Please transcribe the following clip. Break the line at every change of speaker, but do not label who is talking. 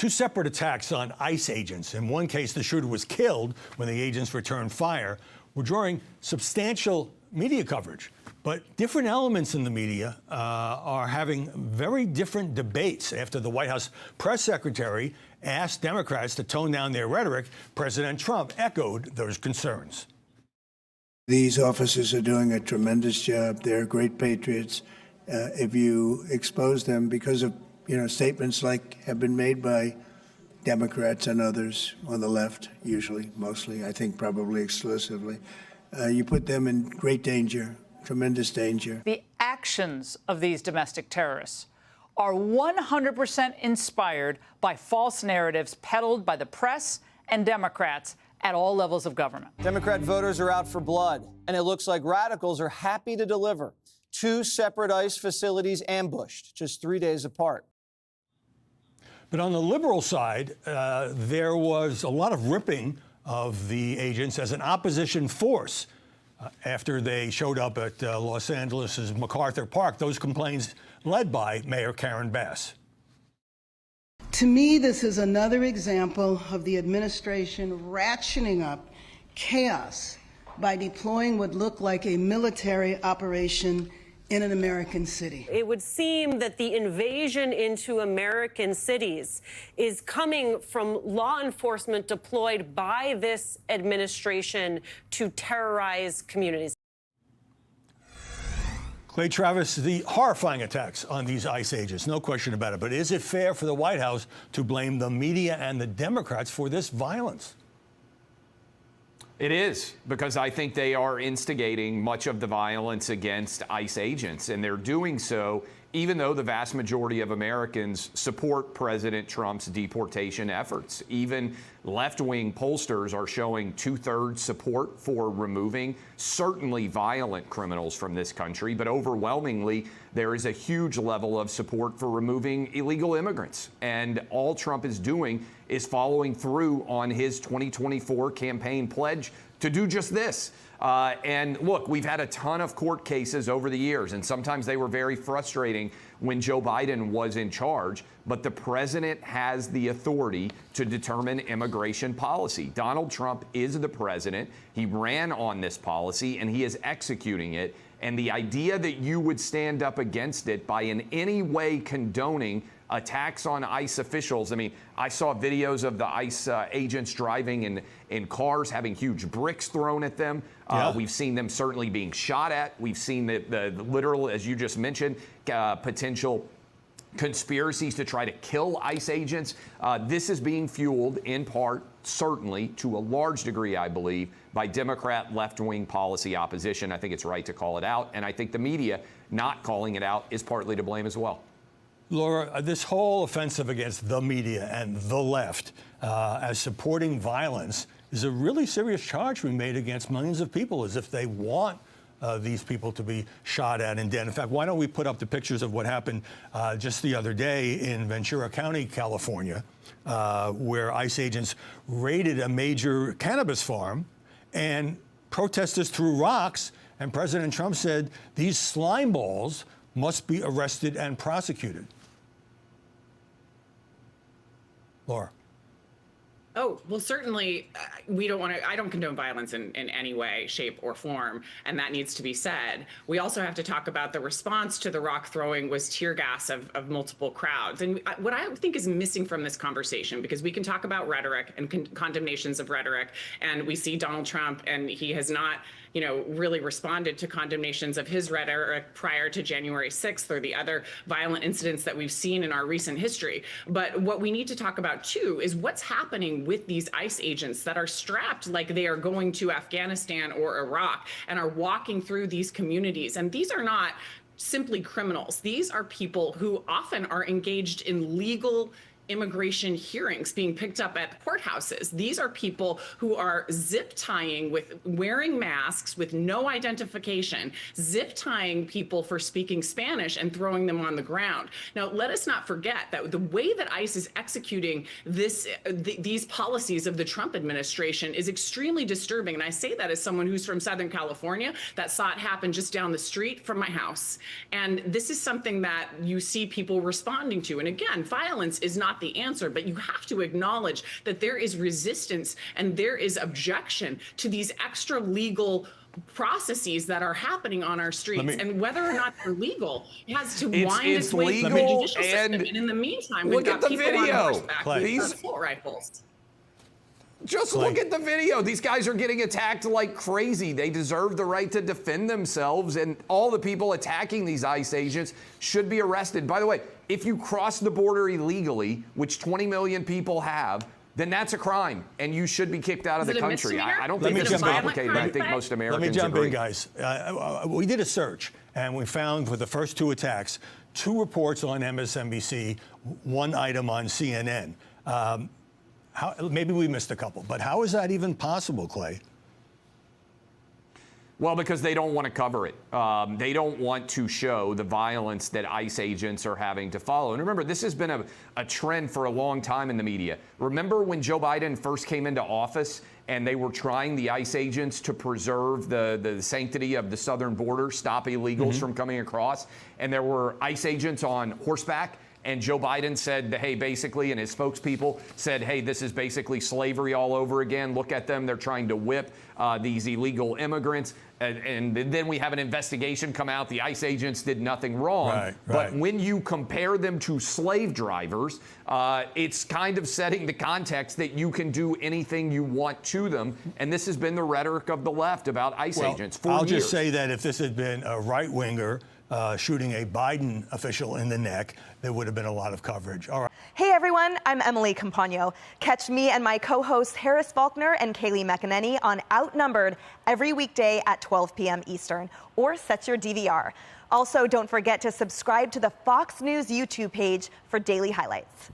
Two separate attacks on ICE agents. In one case, the shooter was killed when the agents returned fire. We're drawing substantial media coverage. But different elements in the media are having very different debates. After the White House press secretary asked Democrats to tone down their rhetoric, President Trump echoed those concerns.
These officers are doing a tremendous job. They're great patriots. If you expose them because of statements like have been made by Democrats and others on the left, usually, mostly, I think probably exclusively, you put them in great danger, tremendous danger.
The actions of these domestic terrorists are 100% inspired by false narratives peddled by the press and Democrats at all levels of government.
Democrat voters are out for blood, and it looks like radicals are happy to deliver. Two separate ICE facilities ambushed just 3 days apart.
But on the liberal side, there was a lot of ripping of the agents as an opposition force after they showed up at Los Angeles' MacArthur Park. Those complaints led by Mayor Karen Bass.
To me, this is another example of the administration ratcheting up chaos by deploying what looked like a military operation in an American city.
It would seem that the invasion into American cities is coming from law enforcement deployed by this administration to terrorize communities.
Clay Travis, the horrifying attacks on these ICE agents, no question about it. But is it fair for the White House to blame the media and the Democrats for this violence?
It is, because I think they are instigating much of the violence against ICE agents, and they're doing so even though the vast majority of Americans support President Trump's deportation efforts. Even left-wing pollsters are showing two-thirds support for removing certainly violent criminals from this country, but overwhelmingly there is a huge level of support for removing illegal immigrants. And all Trump is doing is following through on his 2024 campaign pledge to do just this. And look, we've had a ton of court cases over the years, and sometimes they were very frustrating when Joe Biden was in charge. But the president has the authority to determine immigration policy. Donald Trump is the president. He ran on this policy, and he is executing it. And the idea that you would stand up against it by in any way condoning attacks on ICE officials. I mean, I saw videos of the ICE agents driving in cars, having huge bricks thrown at them.
Yeah.
We've seen them certainly being shot at. We've seen the literal, as you just mentioned, potential conspiracies to try to kill ICE agents. This is being fueled in part, certainly, to a large degree, I believe, by Democrat left-wing policy opposition. I think it's right to call it out. And I think the media not calling it out is partly to blame as well.
Laura, this whole offensive against the media and the left as supporting violence is a really serious charge being made against millions of people, as if they want these people to be shot at and dead. In fact, why don't we put up the pictures of what happened just the other day in Ventura County, California, where ICE agents raided a major cannabis farm and protesters threw rocks, and President Trump said these slime balls must be arrested and prosecuted. Laura.
Oh, well, certainly we don't want to, I don't condone violence in any way, shape or form, and that needs to be said. We also have to talk about the response to the rock throwing was tear gas of multiple crowds. And what I think is missing from this conversation, because we can talk about rhetoric and condemnations of rhetoric, and we see Donald Trump, and he has not, really responded to condemnations of his rhetoric prior to January 6th or the other violent incidents that we've seen in our recent history. But what we need to talk about, too, is what's happening with these ICE agents that are strapped like they are going to Afghanistan or Iraq and are walking through these communities. And these are not simply criminals. These are people who often are engaged in legal immigration hearings being picked up at courthouses. These are people who are zip tying with wearing masks with no identification, zip tying people for speaking Spanish and throwing them on the ground. Now, let us not forget that the way that ICE is executing these policies of the Trump administration is extremely disturbing. And I say that as someone who's from Southern California that saw it happen just down the street from my house. And this is something that you see people responding to. And again, violence is not not the answer, but you have to acknowledge that there is resistance and there is objection to these extra legal processes that are happening on our streets, and whether or not they're legal, it has to wind its way through the judicial system. And in the meantime, we've got people on horseback with assault rifles.
Just look at the video. These guys are getting attacked like crazy. They deserve the right to defend themselves, and all the people attacking these ICE agents should be arrested. By the way, if you cross the border illegally, which 20 million people have, then that's a crime, and you should be kicked out of the country. I don't think this is complicated. I think most Americans
Let me jump
agree.
in, guys. We did a search, and we found for the first 2 attacks, 2 reports on MSNBC, 1 item on CNN. Maybe we missed a couple, but how is that even possible, Clay?
Well, because they don't want to cover it. They don't want to show the violence that ICE agents are having to follow. And remember, this has been a trend for a long time in the media. Remember when Joe Biden first came into office and they were trying the ICE agents to preserve the sanctity of the southern border, stop illegals from coming across, and there were ICE agents on horseback. And Joe Biden said, hey, basically, and his spokespeople said, hey, this is basically slavery all over again. Look at them. They're trying to whip these illegal immigrants. And then we have an investigation come out. The ICE agents did nothing wrong.
Right.
But when you compare them to slave drivers, it's kind of setting the context that you can do anything you want to them. And this has been the rhetoric of the left about ICE agents for years.
I'll just say that if this had been a right-winger shooting a Biden official in the neck, there would have been a lot of coverage. All right.
Hey, everyone. I'm Emily Campagno. Catch me and my co-hosts Harris Faulkner and Kaylee McEnany on Outnumbered every weekday at 12 p.m. Eastern, or set your DVR. Also, don't forget to subscribe to the Fox News YouTube page for daily highlights.